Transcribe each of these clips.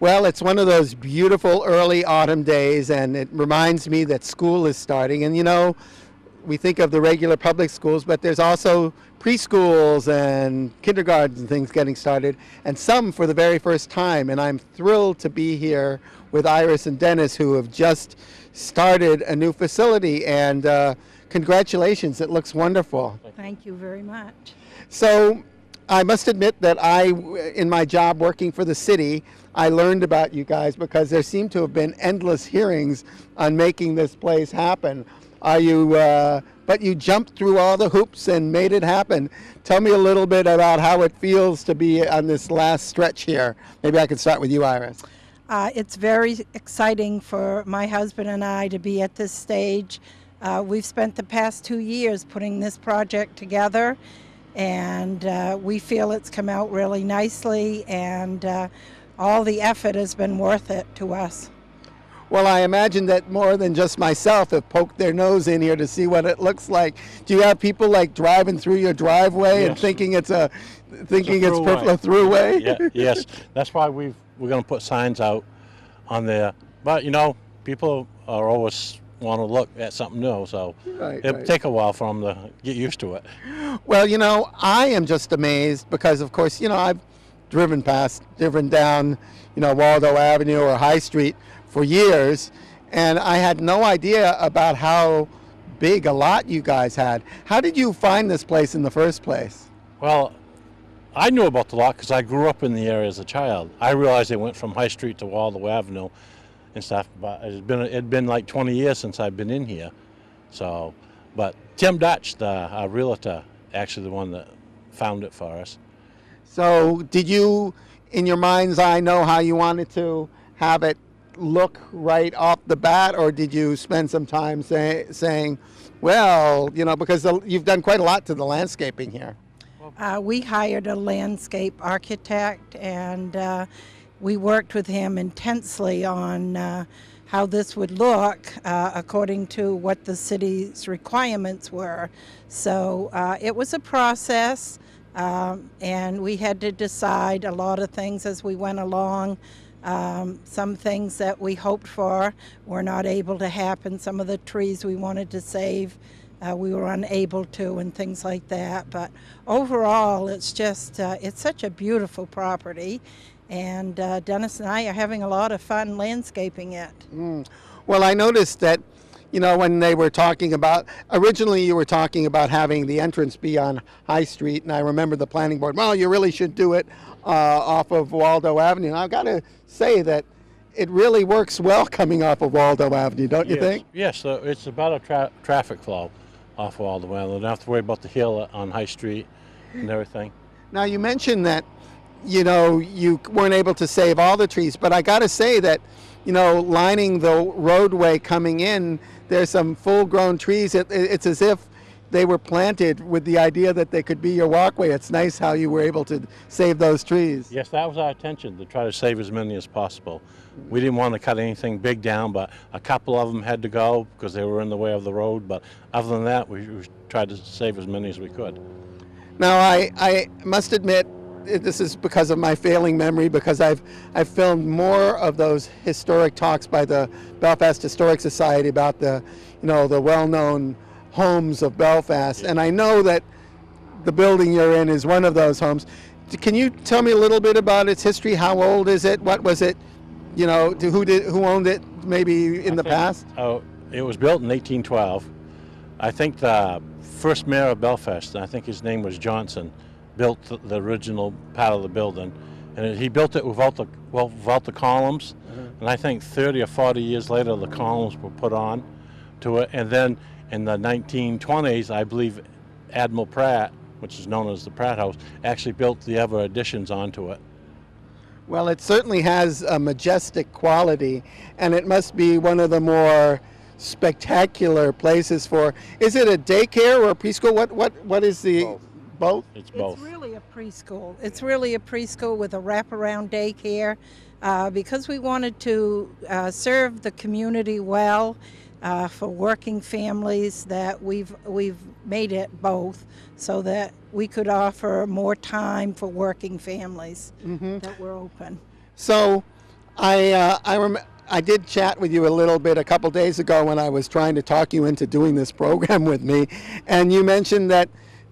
Well, it's one of those beautiful early autumn days, and it reminds me that school is starting. And you know, we think of the regular public schools, but there's also preschools and kindergartens and things getting started, and some for the very first time. And I'm thrilled to be here with Iris and Dennis, who have just started a new facility. And congratulations, it looks wonderful. Thank you very much. So I must admit that in my job working for the city, I learned about you guys because there seem to have been endless hearings on making this place happen. But you jumped through all the hoops and made it happen. Tell me a little bit about how it feels to be on this last stretch here. Maybe I could start with you, Iris. It's very exciting for my husband and I to be at this stage. We've spent the past 2 years putting this project together, and we feel it's come out really nicely, and all the effort has been worth it to us. Well, I imagine that more than just myself have poked their nose in here to see what it looks like. Do you have people like driving through your driveway and thinking it's a throughway? Yeah, yes, that's why we're going to put signs out on there. But you know, people are always want to look at something new, so it'll take a while for them to get used to it. Well, you know, I am just amazed because, of course, you know, I've driven down, you know, Waldo Avenue or High Street for years, and I had no idea about how big a lot you guys had. How did you find this place in the first place? Well, I knew about the lot because I grew up in the area as a child. I realized it went from High Street to Waldo Avenue and stuff, but it'd been like 20 years since I've been in here. So, but Tim Dutch, our realtor, actually the one that found it for us. So did you, in your mind's eye, know how you wanted to have it look right off the bat, or did you spend some time saying, well, you know, because you've done quite a lot to the landscaping here? We hired a landscape architect, and we worked with him intensely on how this would look according to what the city's requirements were. So it was a process, and we had to decide a lot of things as we went along. Some things that we hoped for were not able to happen. Some of the trees we wanted to save, we were unable to, and things like that. But overall, it's just, it's such a beautiful property. And Dennis and I are having a lot of fun landscaping it. Well, I noticed that, you know, when they were talking about, originally you were talking about having the entrance be on High Street, and I remember the planning board, well, you really should do it off of Waldo Avenue. And I've got to say that it really works well coming off of Waldo Avenue, don't you think? Yes, it's about a traffic flow off Waldo Avenue. You don't have to worry about the hill on High Street and everything. Now, you mentioned that, you know, you weren't able to save all the trees, but I got to say that, you know, lining the roadway coming in, there's some full-grown trees. It's as if they were planted with the idea that they could be your walkway. It's nice how you were able to save those trees. Yes, that was our intention, to try to save as many as possible. We didn't want to cut anything big down, but a couple of them had to go because they were in the way of the road. But other than that, we tried to save as many as we could. Now, I must admit, this is because of my failing memory, because I've filmed more of those historic talks by the Belfast Historic Society about the, you know, the well-known homes of Belfast, and I know that the building you're in is one of those homes. Can you tell me a little bit about its history? How old is it? What was it? You know, who owned it? Maybe in the past. Oh, it was built in 1812. I think the first mayor of Belfast, I think his name was Johnson, built the original part of the building, and he built it without the columns. And I think 30 or 40 years later, the columns were put on to it, and then in the 1920s, I believe Admiral Pratt, which is known as the Pratt House, actually built the other additions onto it. Well, it certainly has a majestic quality, and it must be one of the more spectacular places for, is it a daycare or a preschool? What is the, both? It's both. It's really a preschool. It's really a preschool with a wraparound daycare because we wanted to serve the community well. For working families, that we've made it both so that we could offer more time for working families that were open. So I did chat with you a little bit a couple days ago when I was trying to talk you into doing this program with me, and you mentioned that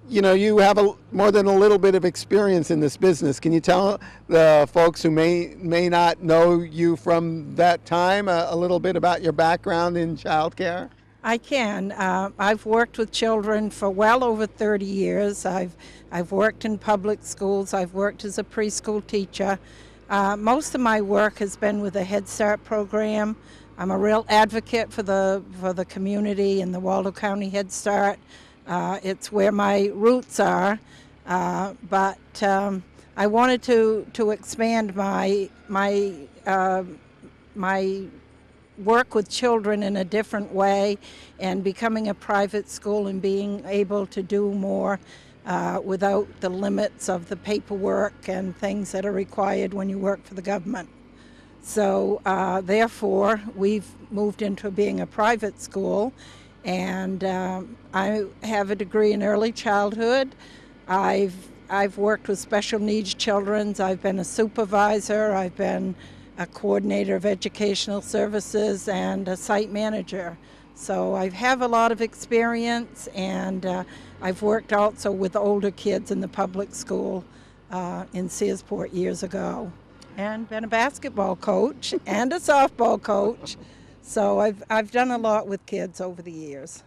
you have more than a little bit of experience in this business. Can you tell the folks who may not know you from that time a little bit about your background in childcare? I can. I've worked with children for well over 30 years. I've worked in public schools. I've worked as a preschool teacher. Most of my work has been with the Head Start program. I'm a real advocate for the community and the Waldo County Head Start. It's where my roots are, but I wanted to expand my work with children in a different way, and becoming a private school and being able to do more without the limits of the paperwork and things that are required when you work for the government. So therefore, we've moved into being a private school, and I have a degree in early childhood. I've worked with special needs children. I've been a supervisor. I've been a coordinator of educational services and a site manager. So I have a lot of experience, and I've worked also with older kids in the public school in Searsport years ago, and been a basketball coach and a softball coach. So I've done a lot with kids over the years.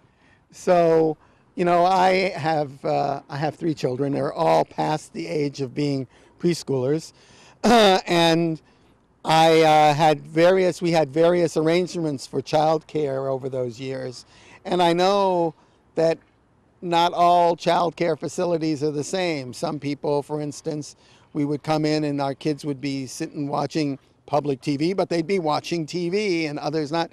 So, I have 3 children. They're all past the age of being preschoolers, and we had various arrangements for childcare over those years, and I know that not all childcare facilities are the same. Some people, for instance, we would come in and our kids would be sitting watching public TV, but they'd be watching TV, and others not.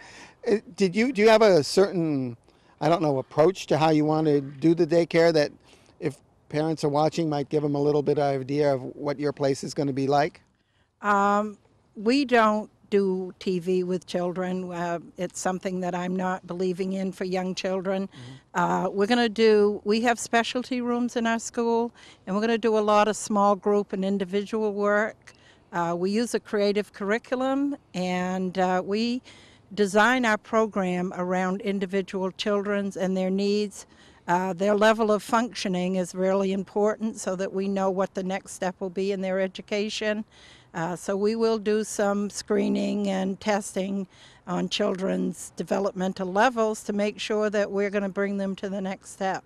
Do you have a certain, I don't know, approach to how you want to do the daycare that, if parents are watching, might give them a little bit of idea of what your place is going to be like? We don't do TV with children. It's something that I'm not believing in for young children. We have specialty rooms in our school, and we're going to do a lot of small group and individual work. We use a creative curriculum, and we design our program around individual children and their needs. Their level of functioning is really important so that we know what the next step will be in their education. So we will do some screening and testing on children's developmental levels to make sure that we're going to bring them to the next step.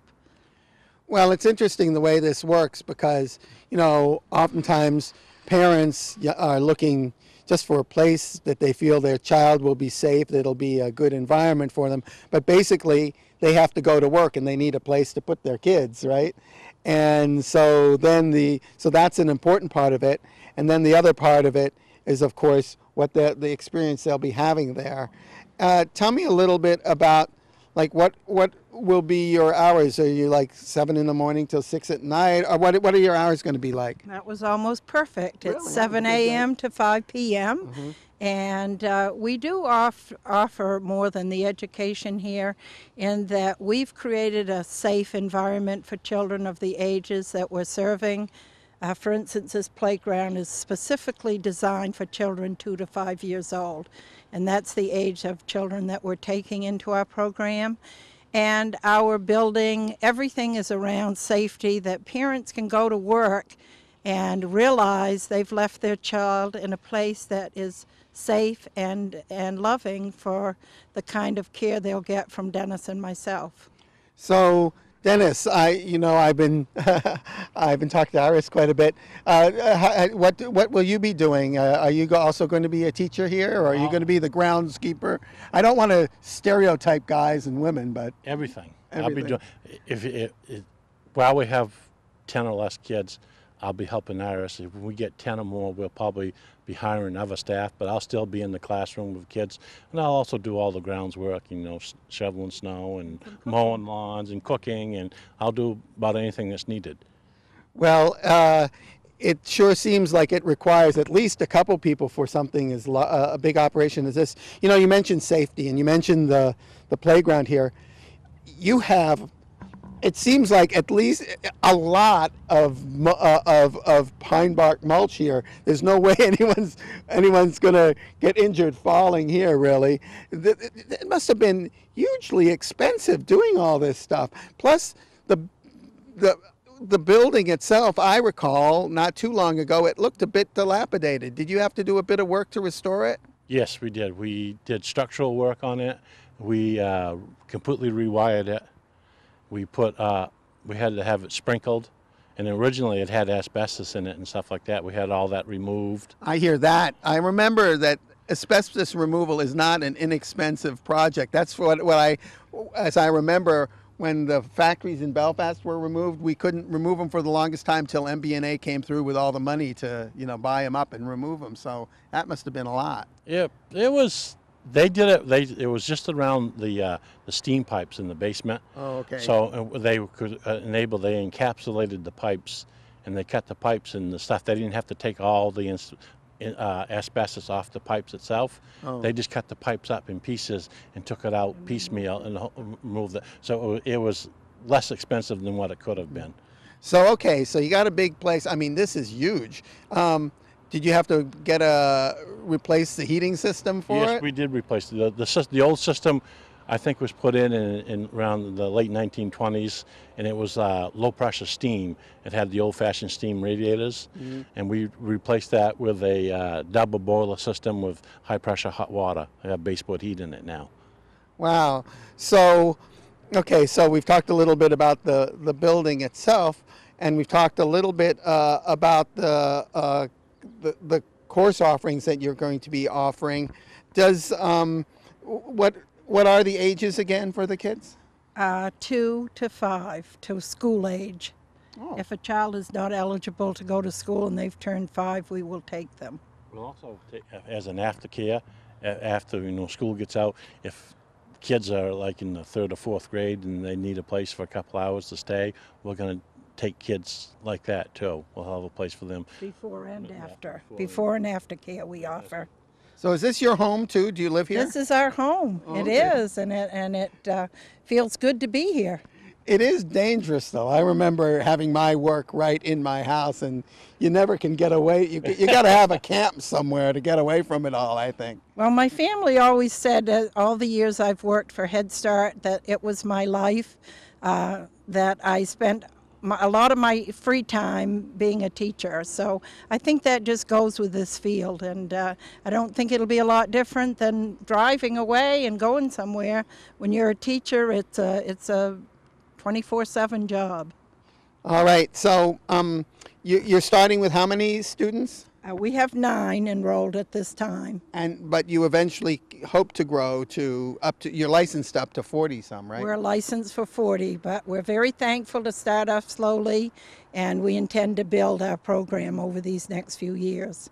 Well, it's interesting the way this works because, oftentimes parents are looking just for a place that they feel their child will be safe, that it'll be a good environment for them. But basically, they have to go to work and they need a place to put their kids, right? And so so that's an important part of it. And then the other part of it is, of course, what the experience they'll be having there. Tell me a little bit about, what will be your hours? Are you 7 in the morning till 6 at night? Or what are your hours going to be like? That was almost perfect. Really? It's 7 a.m. to 5 p.m. Mm-hmm. And we do offer more than the education here, in that we've created a safe environment for children of the ages that we're serving. For instance, this playground is specifically designed for children 2 to 5 years old, and that's the age of children that we're taking into our program. And our building, everything is around safety, that parents can go to work and realize they've left their child in a place that is safe and loving for the kind of care they'll get from Dennis and myself. So, Dennis, I've been I've been talking to Iris quite a bit. What will you be doing? Are you also going to be a teacher here, or are you going to be the groundskeeper? I don't want to stereotype guys and women, but Everything. Everything. I'll be doing. If while we have 10 or less kids, I'll be helping Iris. If we get 10 or more, we'll probably be hiring other staff, but I'll still be in the classroom with kids. And I'll also do all the grounds work, shoveling snow and mowing lawns and cooking, and I'll do about anything that's needed. Well, it sure seems like it requires at least a couple people for something as a big operation as this. You mentioned safety, and you mentioned the playground here. You have it seems like at least a lot of pine bark mulch here. There's no way anyone's going to get injured falling here. Really, it must have been hugely expensive doing all this stuff. Plus, the the the building itself, I recall, not too long ago, it looked a bit dilapidated. Did you have to do a bit of work to restore it? Yes, we did. We did structural work on it. We completely rewired it. We had to have it sprinkled, and originally it had asbestos in it and stuff like that. We had all that removed. I hear that. I remember that asbestos removal is not an inexpensive project. That's as I remember, when the factories in Belfast were removed, we couldn't remove them for the longest time till MBNA came through with all the money to, buy them up and remove them. So that must have been a lot. Yeah, it was. They did it. It was just around the steam pipes in the basement. Oh, okay. So they could They encapsulated the pipes, and they cut the pipes and the stuff. They didn't have to take all the asbestos off the pipes itself. Oh. They just cut the pipes up in pieces and took it out piecemeal and removed it. So it was less expensive than what it could have been. So, okay, so you got a big place. I mean, this is huge. Did you have to replace the heating system for it? Yes, we did replace the old system. I think was put in around the late 1920s, and it was low pressure steam. It had the old-fashioned steam radiators, and we replaced that with a double boiler system with high pressure hot water. I have baseboard heat in it now. Wow. So, okay, so we've talked a little bit about the building itself, and we've talked a little bit about the course offerings that you're going to be offering. Does what are the ages again for the kids? 2 to 5, to school age. Oh. If a child is not eligible to go to school and they've turned 5, we will take them. We'll also take as an aftercare after school gets out. If kids are like in the 3rd or 4th grade and they need a place for a couple hours to stay, we're going to take kids like that too. We'll have a place for them. Before and after. Before and after care we offer. So is this your home too? Do you live here? This is our home. Oh, It okay. is, and it feels good to be here. It is dangerous though. I remember having my work right in my house, and you never can get away. You got to have a camp somewhere to get away from it all, I think. Well, my family always said all the years I've worked for Head Start that it was my life, that I spent a lot of my free time being a teacher. So I think that just goes with this field, and I don't think it'll be a lot different than driving away and going somewhere. When you're a teacher, it's a 24/7 job. All right. So you're starting with how many students? We have 9 enrolled at this time. But you eventually hope to grow to you're licensed up to 40 some, right? We're licensed for 40, but we're very thankful to start off slowly, and we intend to build our program over these next few years.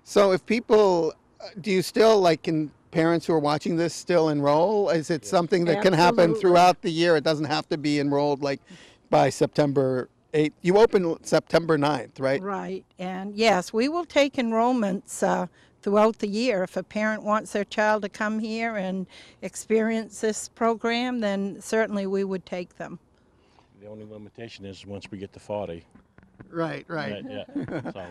So if people, do you still, parents who are watching this still enroll? Is it something that can happen Absolutely. throughout the year? It doesn't have to be enrolled by September 8th. You open September 9th, right? Right, and yes, we will take enrollments throughout the year. If a parent wants their child to come here and experience this program, then certainly we would take them. The only limitation is once we get to 40. Right. Yeah. So.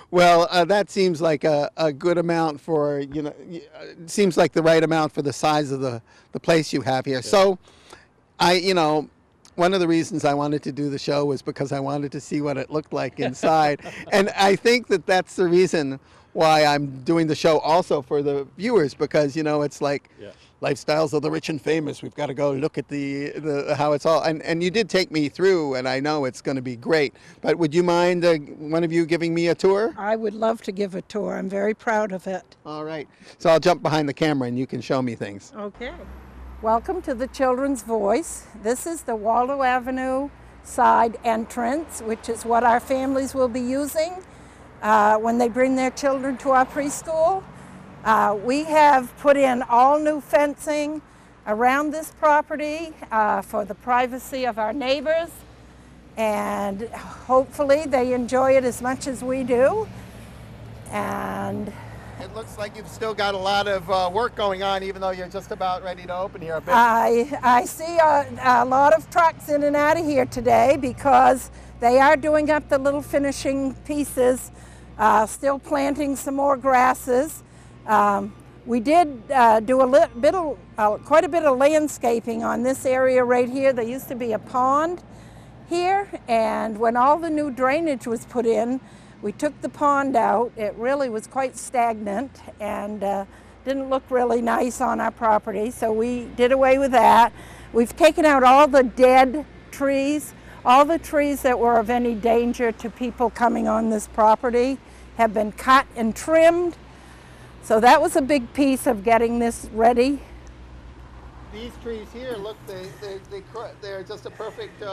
Well, that seems like a good amount for, it seems like the right amount for the size of the place you have here. Yeah. So, one of the reasons I wanted to do the show was because I wanted to see what it looked like inside. And I think that that's the reason why I'm doing the show also for the viewers, because, it's like lifestyles of the rich and famous. We've got to go look at the how it's all. And you did take me through, and I know it's going to be great. But would you mind one of you giving me a tour? I would love to give a tour. I'm very proud of it. All right. So I'll jump behind the camera and you can show me things. Okay. Welcome to the Children's Voice. This is the Waldo Avenue side entrance, which is what our families will be using when they bring their children to our preschool. We have put in all new fencing around this property for the privacy of our neighbors, and hopefully they enjoy it as much as we do. And It looks like you've still got a lot of work going on, even though you're just about ready to open here. I see a lot of trucks in and out of here today because they are doing up the little finishing pieces, still planting some more grasses. We did do quite a bit of landscaping on this area right here. There used to be a pond here, and when all the new drainage was put in, we took the pond out. It really was quite stagnant and didn't look really nice on our property, so we did away with that. We've taken out all the dead trees. All the trees that were of any danger to people coming on this property have been cut and trimmed. So that was a big piece of getting this ready. These trees here, look, they're just a perfect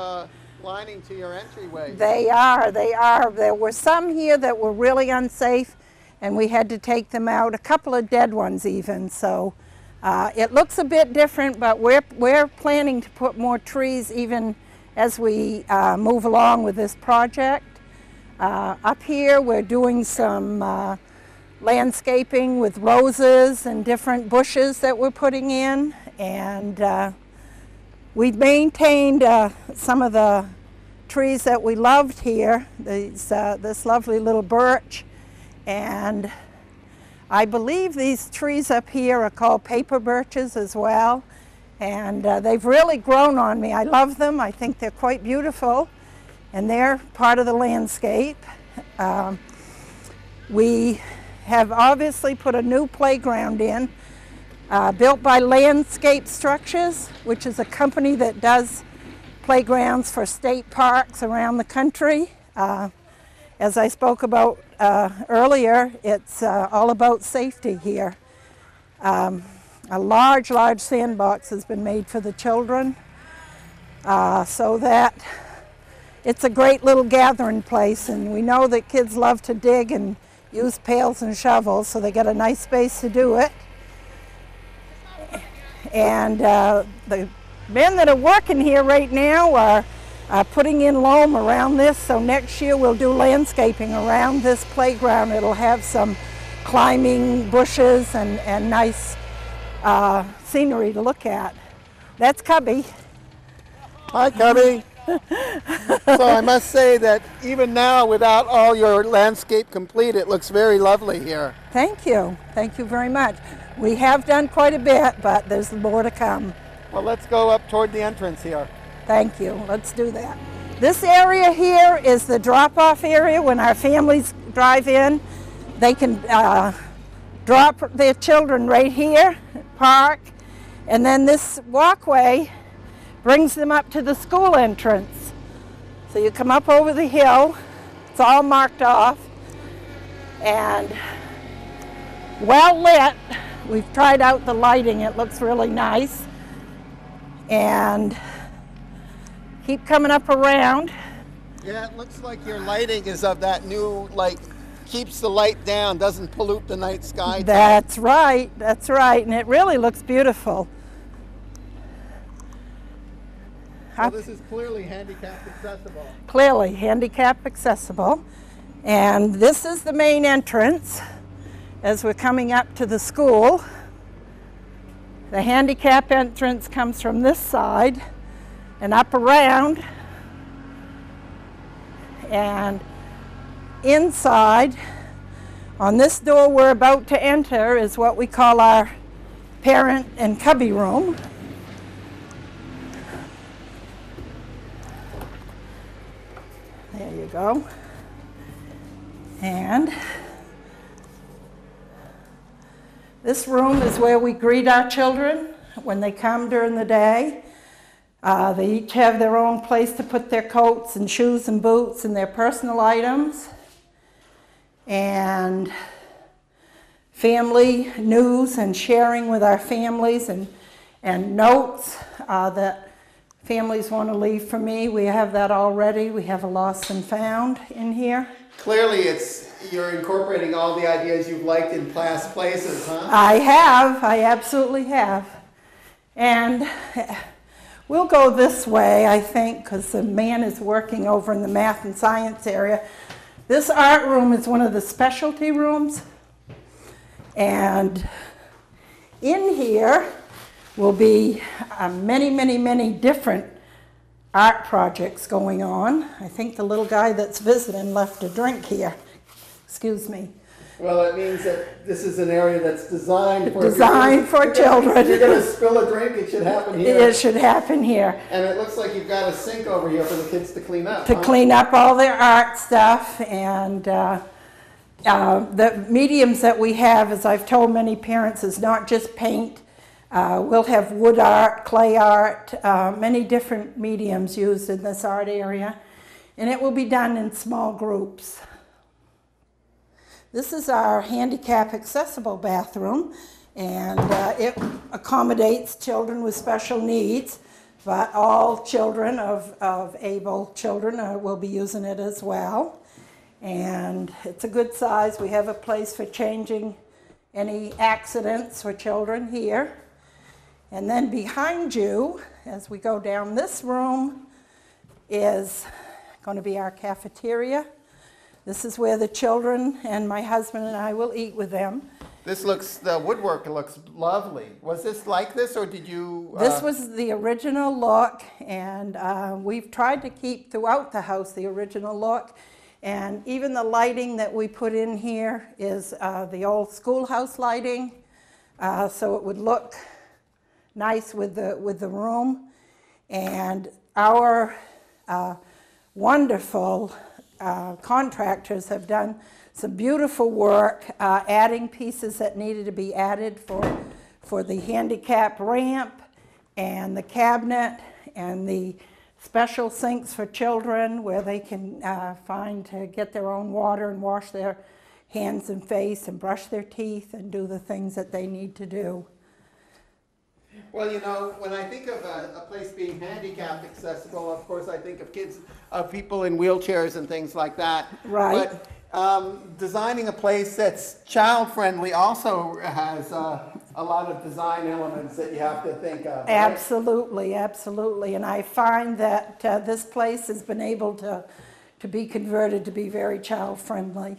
lining to your entryway. They are. There were some here that were really unsafe, and we had to take them out, a couple of dead ones even. So it looks a bit different, but we're planning to put more trees even as we move along with this project. Up here we're doing some landscaping with roses and different bushes that we're putting in, and we've maintained some of the trees that we loved here, this lovely little birch, and I believe these trees up here are called paper birches as well, and they've really grown on me. I love them. I think they're quite beautiful, and they're part of the landscape. We have obviously put a new playground in, built by Landscape Structures, which is a company that does playgrounds for state parks around the country. As I spoke about earlier, it's all about safety here. A large sandbox has been made for the children so that it's a great little gathering place, and we know that kids love to dig and use pails and shovels, so they get a nice space to do it. And the men that are working here right now are putting in loam around this, so next year we'll do landscaping around this playground. It'll have some climbing bushes and nice scenery to look at. That's Cubby. Hi, Cubby. So I must say that even now, without all your landscape complete, it looks very lovely here. Thank you. Thank you very much. We have done quite a bit, but there's more to come. Well, let's go up toward the entrance here. Thank you. Let's do that. This area here is the drop-off area. When our families drive in, they can drop their children right here, park, and then this walkway brings them up to the school entrance. So you come up over the hill, it's all marked off, and well lit. We've tried out the lighting, it looks really nice. And keep coming up around. Yeah, it looks like your lighting is of that new, like, keeps the light down, doesn't pollute the night sky. That's right, and it really looks beautiful. So this is clearly handicap accessible. Clearly handicap accessible. And this is the main entrance as we're coming up to the school. The handicap entrance comes from this side and up around, and inside on this door we're about to enter is what we call our parent and cubby room. There you go. And this room is where we greet our children when they come during the day. They each have their own place to put their coats and shoes and boots and their personal items. And family news and sharing with our families and notes that families want to leave for me. We have that already. We have a lost and found in here. Clearly you're incorporating all the ideas you've liked in past places, huh? I absolutely have. And we'll go this way, I think, because the man is working over in the math and science area. This art room is one of the specialty rooms. And in here will be many different art projects going on. I think the little guy that's visiting left a drink here. Excuse me. Well, it means that this is an area that's designed for children. If you're going to spill a drink, it should happen here. It should happen here. And it looks like you've got a sink over here for the kids to clean up. Clean up all their art stuff. And the mediums that we have, as I've told many parents, is not just paint. We'll have wood art, clay art, many different mediums used in this art area. And it will be done in small groups. This is our handicap accessible bathroom, and it accommodates children with special needs, but all children of able children will be using it as well. And it's a good size. We have a place for changing any accidents for children here. And then behind you, as we go down this room, is going to be our cafeteria. This is where the children and my husband and I will eat with them. The woodwork looks lovely. Was this like this, or did you? This was the original look, and we've tried to keep throughout the house the original look. And even the lighting that we put in here is the old schoolhouse lighting, so it would look nice with the room. And our wonderful contractors have done some beautiful work adding pieces that needed to be added for the handicap ramp and the cabinet and the special sinks for children where they can find to get their own water and wash their hands and face and brush their teeth and do the things that they need to do. Well, you know, when I think of a place being handicapped accessible, of course I think of kids, of people in wheelchairs and things like that. Right. But designing a place that's child-friendly also has a lot of design elements that you have to think of. Right? Absolutely, absolutely. And I find that this place has been able to be converted to be very child-friendly.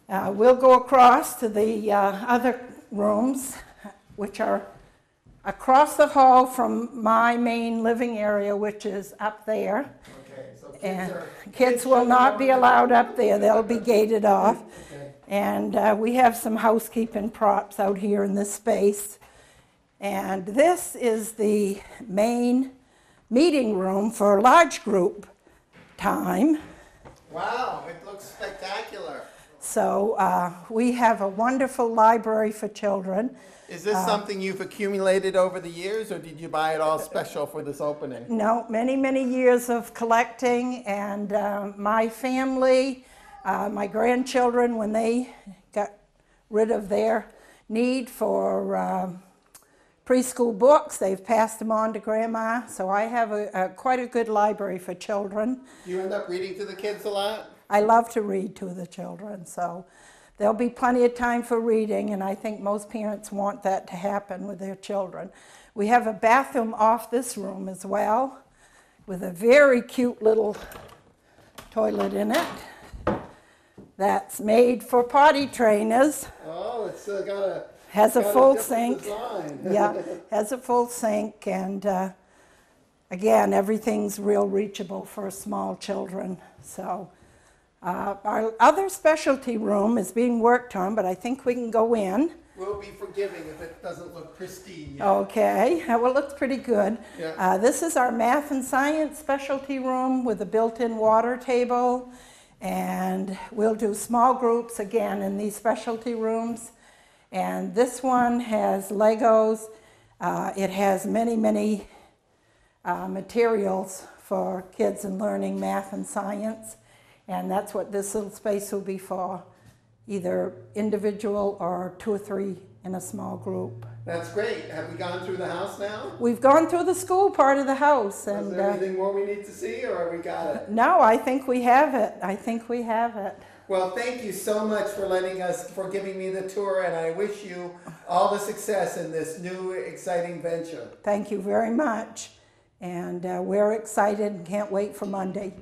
We'll go across to the other rooms, which are across the hall from my main living area, which is up there. Okay, so kids will not be allowed up there. They'll be gated off. Okay. And we have some housekeeping props out here in this space. And this is the main meeting room for large group time. Wow, it looks spectacular. So we have a wonderful library for children. Is this something you've accumulated over the years, or did you buy it all special for this opening? No, many years of collecting, and my family, my grandchildren, when they got rid of their need for preschool books, they've passed them on to Grandma, so I have quite a good library for children. Do you end up reading to the kids a lot? I love to read to the children, so there'll be plenty of time for reading, and I think most parents want that to happen with their children. We have a bathroom off this room as well, with a very cute little toilet in it that's made for potty trainers. Oh, it's got has a got full different sink. design. Yeah, has a full sink, and again, everything's real reachable for small children. So. Our other specialty room is being worked on, but I think we can go in. We'll be forgiving if it doesn't look pristine yet. Okay, well, it looks pretty good. Yeah. This is our math and science specialty room with a built-in water table, and we'll do small groups again in these specialty rooms. And this one has Legos. It has many materials for kids in learning math and science. And that's what this little space will be for, either individual or 2 or 3 in a small group. That's great. Have we gone through the house now? We've gone through the school part of the house. And is there anything more we need to see, or have we got it? No, I think we have it. I think we have it. Well, thank you so much for giving me the tour, and I wish you all the success in this new exciting venture. Thank you very much. And we're excited and can't wait for Monday.